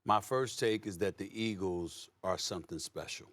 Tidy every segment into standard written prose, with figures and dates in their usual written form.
My first take is that the Eagles are something special.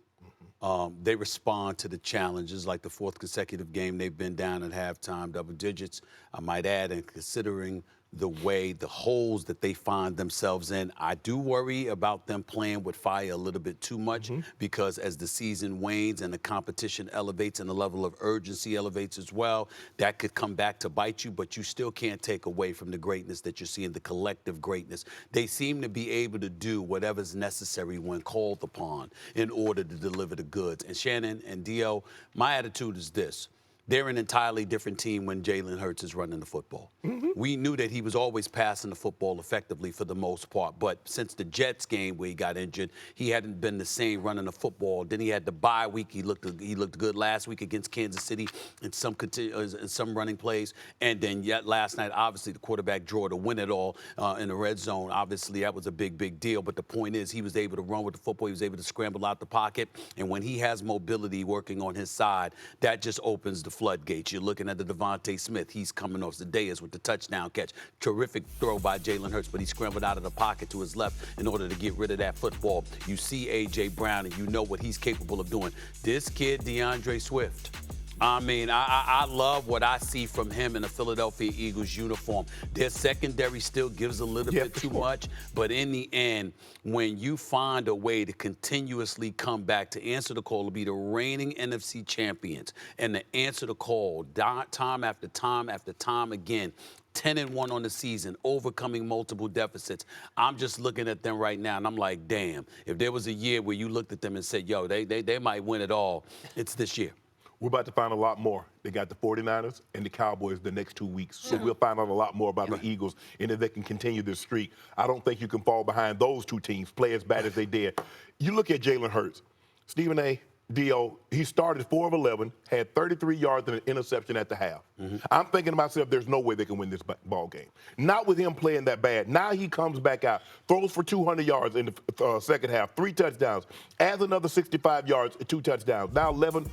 They respond to the challenges, like the fourth consecutive game they've been down at halftime, double digits, I might add, and considering the holes that they find themselves in, I do worry about them playing with fire a little bit too much because as the season wanes and the competition elevates and the level of urgency elevates as well, that could come back to bite you, but you still can't take away from the greatness that you're seeing, the collective greatness. They seem to be able to do whatever's necessary when called upon in order to deliver the goods. And Shannon and Dio, my attitude is this. They're an entirely different team when Jalen Hurts is running the football. We knew that he was always passing the football effectively for the most part, but since the Jets game where he got injured, he hadn't been the same running the football. Then he had the bye week. He looked good last week against Kansas City in some running plays, and then yet last night, obviously the quarterback draw to win it all in the red zone. Obviously that was a big deal. But the point is, he was able to run with the football. He was able to scramble out the pocket, and when he has mobility working on his side, that just opens the floodgates. You're looking at the Devontae Smith. He's coming off Zayas with the touchdown catch. Terrific throw by Jalen Hurts, but he scrambled out of the pocket to his left in order to get rid of that football. You see A.J. Brown, and you know what he's capable of doing. This kid, DeAndre Swift, I mean, I love what I see from him in a Philadelphia Eagles uniform. Their secondary still gives a little bit too much, but in the end, when you find a way to continuously come back to answer the call, to be the reigning NFC champions, and to answer the call time after time after time again, 10-1 on the season, overcoming multiple deficits. I'm just looking at them right now, and I'm like, damn, if there was a year where you looked at them and said, yo, they might win it all, it's this year. We're about to find a lot more. They got the 49ers and the Cowboys the next 2 weeks. So we'll find out a lot more about the Eagles and if they can continue this streak. I don't think you can fall behind those two teams, play as bad as they did. You look at Jalen Hurts. Stephen A., Dio, he started 4 of 11, had 33 yards and an interception at the half. I'm thinking to myself, there's no way they can win this ball game. Not with him playing that bad. Now he comes back out, throws for 200 yards in the second half, 3 touchdowns, adds another 65 yards, 2 touchdowns. Now 11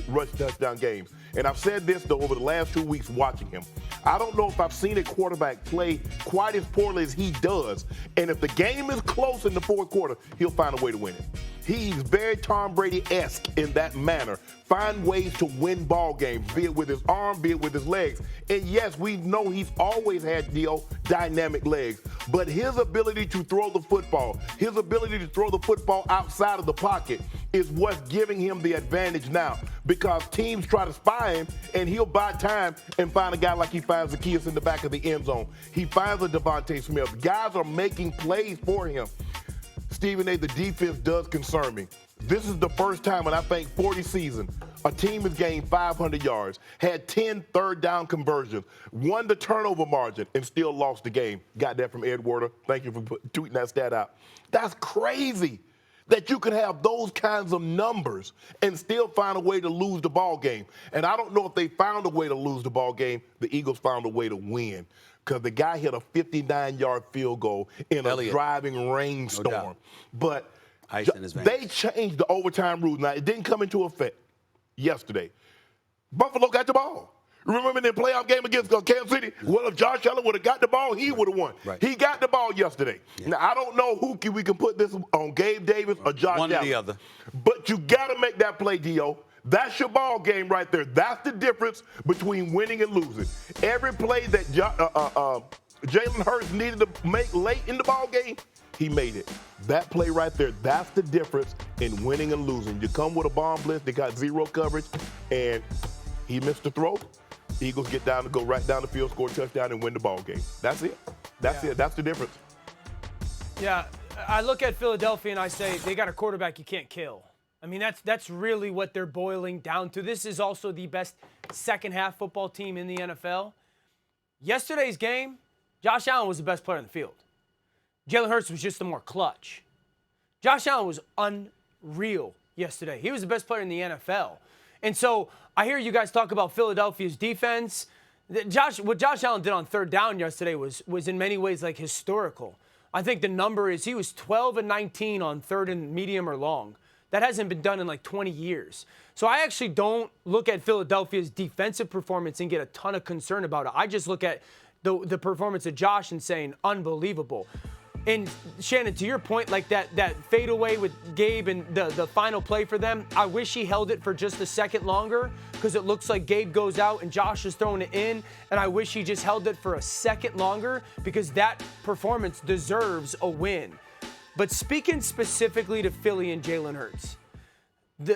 rush touchdown games. And I've said this, though, over the last 2 weeks watching him. I don't know if I've seen a quarterback play quite as poorly as he does. And if the game is close in the fourth quarter, he'll find a way to win it. He's very Tom Brady-esque in that manner. Find ways to win ball games, be it with his arm, be it with his legs. And yes, we know he's always had dynamic legs, but his ability to throw the football, his ability to throw the football outside of the pocket is what's giving him the advantage now, because teams try to spy him and he'll buy time and find a guy like he finds Zacchaeus in the back of the end zone. He finds a Devontae Smith. Guys are making plays for him. Stephen A., the defense does concern me. This is the first time in, I think, 40 seasons, a team has gained 500 yards, had 10 third down conversions, won the turnover margin, and still lost the game. Got that from Ed Werder. Thank you for tweeting that stat out. That's crazy that you could have those kinds of numbers and still find a way to lose the ball game. And I don't know if they found a way to lose the ball game. The Eagles found a way to win, because the guy hit a 59-yard field goal in a driving rainstorm. But they changed the overtime rules. Now, it didn't come into effect yesterday. Buffalo got the ball. Remember in the playoff game against Kansas City? Well, if Josh Allen would have got the ball, he would have won. He got the ball yesterday. Now, I don't know who we can put this on, Gabe Davis or Josh Allen. One or the other. But you got to make that play, Dio. That's your ball game right there. That's the difference between winning and losing. Every play that Jalen Hurts needed to make late in the ball game, he made it. That play right there, that's the difference in winning and losing. You come with a bomb blitz, they got zero coverage, and he missed the throw. Eagles get down to go right down the field, score a touchdown, and win the ball game. That's it. That's it. That's the difference. Yeah, I look at Philadelphia and I say they got a quarterback you can't kill. I mean, that's really what they're boiling down to. This is also the best second-half football team in the NFL. Yesterday's game, Josh Allen was the best player in the field. Jalen Hurts was just the more clutch. Josh Allen was unreal yesterday. He was the best player in the NFL. And so I hear you guys talk about Philadelphia's defense. What Josh Allen did on third down yesterday was in many ways like historical. I think the number is he was 12 and 19 on third and medium or long. That hasn't been done in like 20 years. So I actually don't look at Philadelphia's defensive performance and get a ton of concern about it. I just look at the performance of Josh and saying, unbelievable. And Shannon, to your point, like that fadeaway with Gabe and the final play for them, I wish he held it for just a second longer because it looks like Gabe goes out and Josh is throwing it in, and I wish he just held it for a second longer because that performance deserves a win. But speaking specifically to Philly and Jalen Hurts,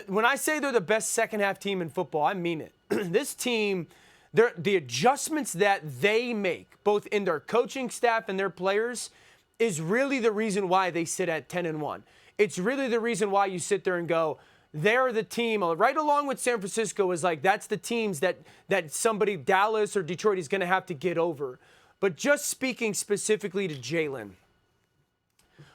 when I say they're the best second-half team in football, I mean it. This team, the adjustments that they make, both in their coaching staff and their players, is really the reason why they sit at 10-1. It's really the reason why you sit there and go, they're the team, right along with San Francisco, is like that's the teams that somebody, Dallas or Detroit, is going to have to get over. But just speaking specifically to Jalen,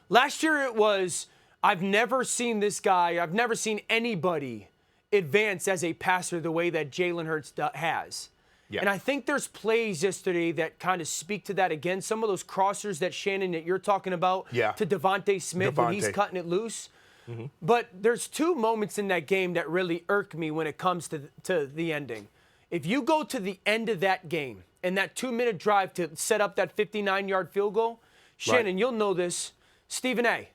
last year it was, I've never seen this guy, I've never seen anybody advance as a passer the way that Jalen Hurts has. Yeah. And I think there's plays yesterday that kind of speak to that again. Some of those crossers that Shannon, that you're talking about, to Devontae Smith when he's cutting it loose. Mm-hmm. But there's two moments in that game that really irk me when it comes to the ending. If you go to the end of that game and that 2-minute drive to set up that 59-yard field goal, Shannon, you'll know this. Stephen A.,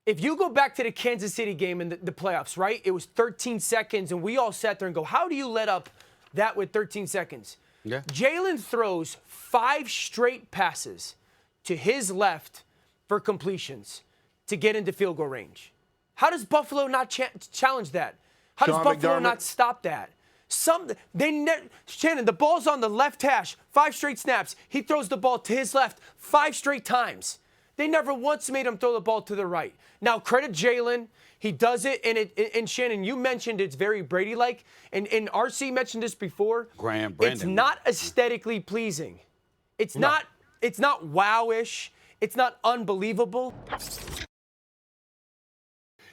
if you go back to the Kansas City game in the playoffs, right? It was 13 seconds, and we all sat there and go, how do you let up that with 13 seconds? Yeah. Jalen throws 5 straight passes to his left for completions to get into field goal range. How does Buffalo not challenge that? How does Buffalo not stop that? Shannon, the ball's on the left hash, 5 straight snaps. He throws the ball to his left 5 straight times. They never once made him throw the ball to the right. Now, credit Jalen. He does it, and Shannon, you mentioned it's very Brady-like, and RC mentioned this before. Brandon. It's not aesthetically pleasing. It's not wow-ish. It's not unbelievable.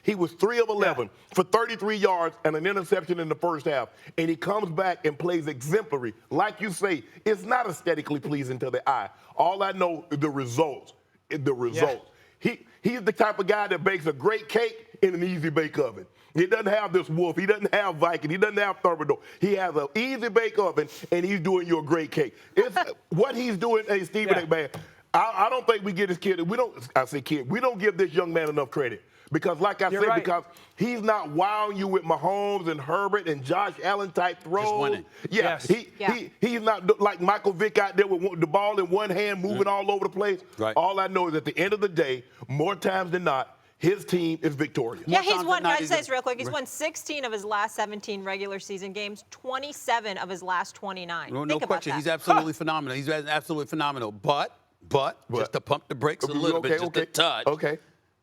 He was 3 of 11 for 33 yards and an interception in the first half, and he comes back and plays exemplary. Like you say, it's not aesthetically pleasing to the eye. All I know is the results. He's the type of guy that bakes a great cake in an easy bake oven. He doesn't have this Wolf. He doesn't have Viking. He doesn't have Thermador. He has an easy bake oven, and he's doing you a great cake. It's what he's doing, hey, Stephen A. Man, I don't think we get this kid. We don't give this young man enough credit. Because, like I said, because he's not wowing you with Mahomes and Herbert and Josh Allen type throws. Just winning. Yeah, he's not like Michael Vick out there with the ball in one hand moving all over the place. Right. All I know is at the end of the day, more times than not, his team is victorious. Yeah, he's won, can I just say this real quick? He's won 16 of his last 17 regular season games, 27 of his last 29. No question. He's absolutely phenomenal. He's absolutely phenomenal. But just to pump the brakes a little bit, just a touch. Okay.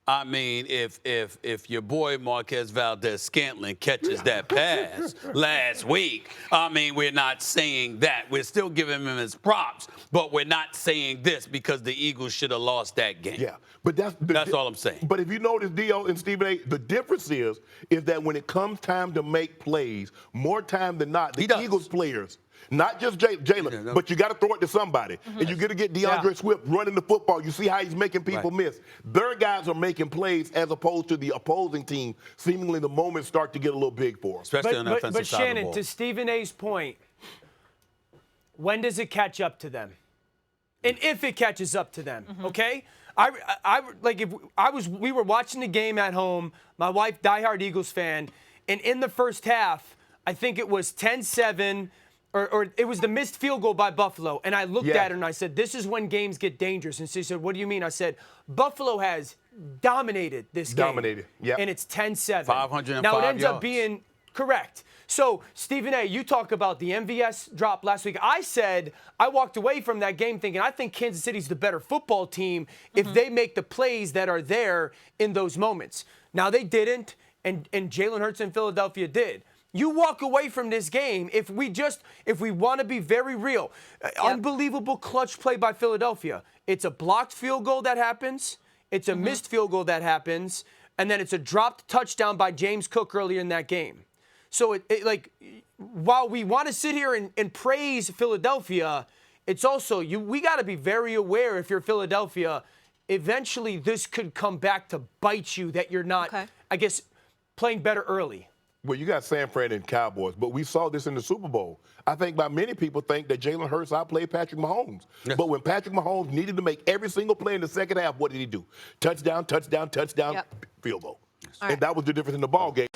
I mean, if your boy Marquez Valdez-Scantling catches that pass last week, I mean, we're not saying that. We're still giving him his props, but we're not saying this because the Eagles should have lost that game. Yeah, but that's all I'm saying. But if you notice, Dio and Stephen A., the difference is that when it comes time to make plays, more time than not, the Eagles players, not just Jalen, but you got to throw it to somebody. And you got to get DeAndre Swift running the football. You see how he's making people miss. Their guys are making plays as opposed to the opposing team. Seemingly the moments start to get a little big for them. Especially on the offensive side of the ball. But Shannon, to Stephen A.'s point, when does it catch up to them? And if it catches up to them, okay? We were watching the game at home. My wife, diehard Eagles fan, and in the first half, I think it was 10-7. Or it was the missed field goal by Buffalo. And I looked at her and I said, this is when games get dangerous. And she said, what do you mean? I said, Buffalo has dominated this game. And it's 10-7. 505 Now it ends yards. up being correct. So, Stephen A., you talk about the MVS drop last week. I said I walked away from that game thinking I think Kansas City's the better football team if they make the plays that are there in those moments. Now they didn't, and Jalen Hurts in Philadelphia did. You walk away from this game if we want to be very real. Unbelievable clutch play by Philadelphia. It's a blocked field goal that happens. It's a missed field goal that happens. And then it's a dropped touchdown by James Cook earlier in that game. So, while we want to sit here and praise Philadelphia, it's also, we got to be very aware if you're Philadelphia, eventually this could come back to bite you that you're not, I guess, playing better early. Well, you got San Fran and Cowboys, but we saw this in the Super Bowl. I think many people think that Jalen Hurts outplayed Patrick Mahomes. Yes. But when Patrick Mahomes needed to make every single play in the second half, what did he do? Touchdown, touchdown, touchdown, Yep. field goal. All And right. that was the difference in the ball game.